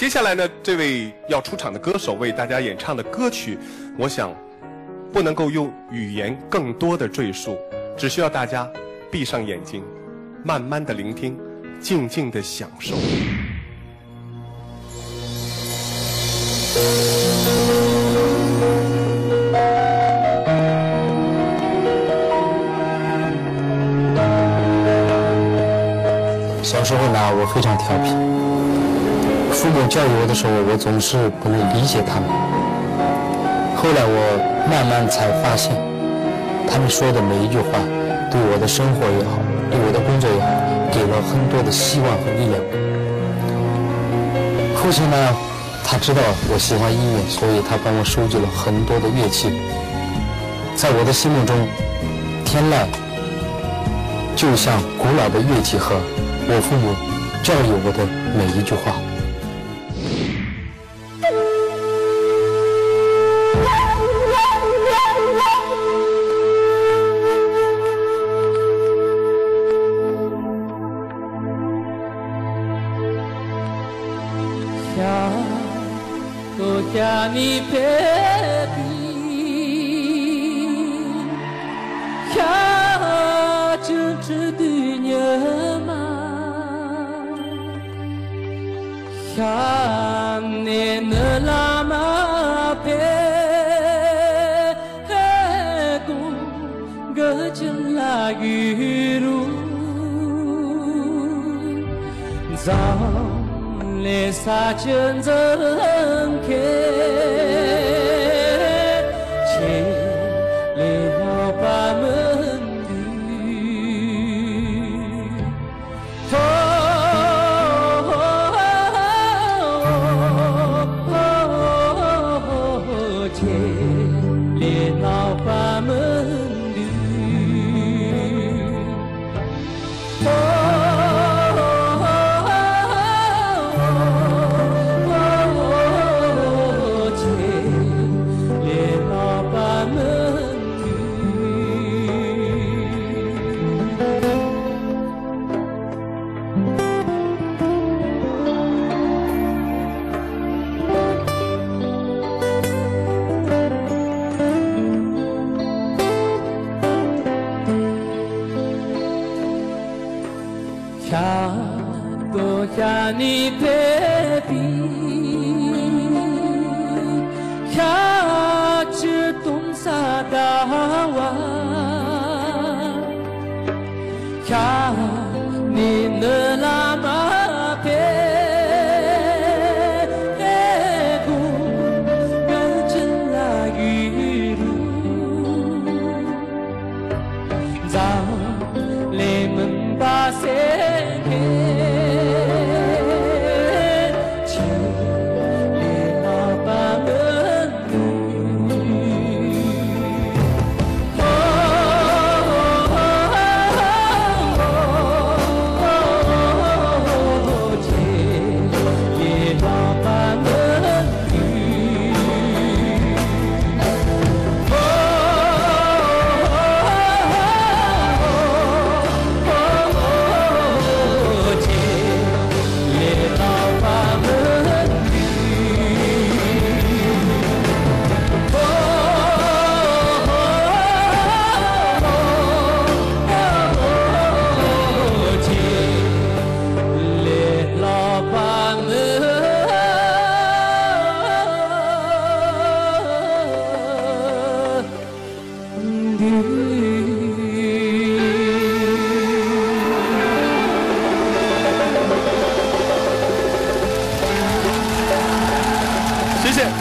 接下来呢，这位要出场的歌手为大家演唱的歌曲，我想不能够用语言更多的赘述，只需要大家闭上眼睛，慢慢的聆听，静静的享受。小时候呢，我非常调皮。父母教育我的时候，我总是不能理解他们。后来我慢慢才发现，他们说的每一句话，对我的生活也好，对我的工作也好，给了很多的希望和力量。父亲呢，他知道我喜欢音乐，所以他帮我收集了很多的乐器。在我的心目中，天籁就像古老的乐器和我父母教育我的每一句话。你别比，呀，真知的人嘛，呀，你那拉嘛别公个真拉雨露，早来撒真真开。你别比，呀，这东沙大湾，呀，你那拉马别公个真拉雨露，早来门把塞。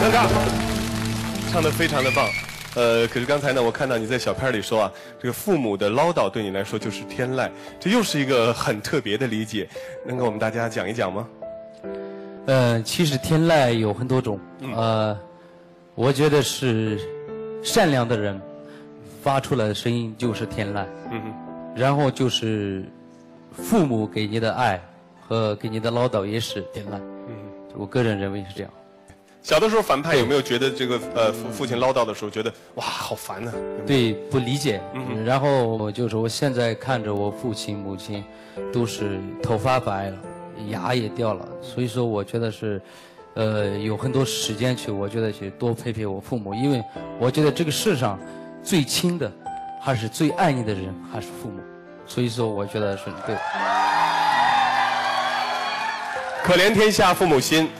尴尬，唱得非常的棒，可是刚才呢，我看到你在小片里说啊，这个父母的唠叨对你来说就是天籁，这又是一个很特别的理解，能给我们大家讲一讲吗？其实天籁有很多种，我觉得是善良的人发出来的声音就是天籁，然后就是父母给你的爱和给你的唠叨也是天籁，我个人认为是这样。小的时候反派有没有觉得这个父亲唠叨的时候觉得哇好烦呢？对，不理解。然后就是我现在看着我父亲母亲都是头发白了，牙也掉了，所以说我觉得是，有很多时间去，我觉得去多陪陪我父母，因为我觉得这个世上最亲的，还是最爱你的人还是父母，所以说我觉得是对的。可怜天下父母心，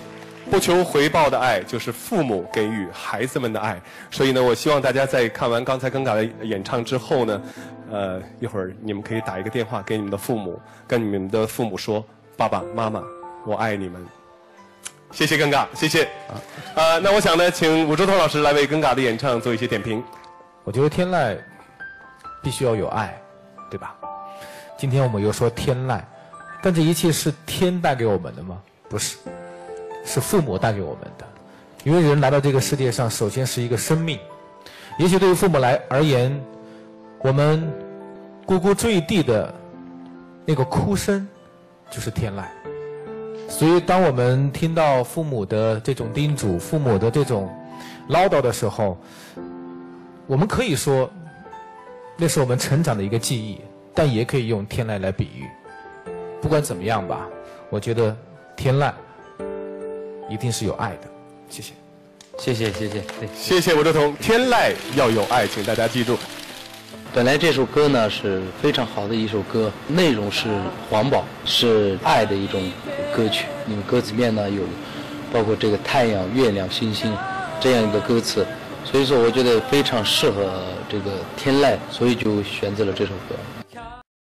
不求回报的爱就是父母给予孩子们的爱。所以呢，我希望大家在看完刚才更嘎的演唱之后呢，一会儿你们可以打一个电话给你们的父母，跟你们的父母说：“爸爸妈妈，我爱你们。”谢谢更嘎，谢谢。那我想呢，请武周彤老师来为更嘎的演唱做一些点评。我觉得天籁必须要有爱，对吧？今天我们又说天籁，但这一切是天带给我们的吗？不是，是父母带给我们的。因为人来到这个世界上，首先是一个生命。也许对于父母而言，我们呱呱坠地的那个哭声就是天籁。所以当我们听到父母的这种叮嘱，父母的这种唠叨的时候，我们可以说那是我们成长的一个记忆，但也可以用天籁来比喻。不管怎么样吧，我觉得天籁一定是有爱的。谢谢。谢谢谢谢，对，谢谢武周彤。天籁要有爱，请大家记住。本来这首歌呢是非常好的一首歌，内容是环保，是爱的一种歌曲。因为歌词面呢有包括这个太阳、月亮、星星这样一个歌词，所以说我觉得非常适合这个天籁，所以就选择了这首歌。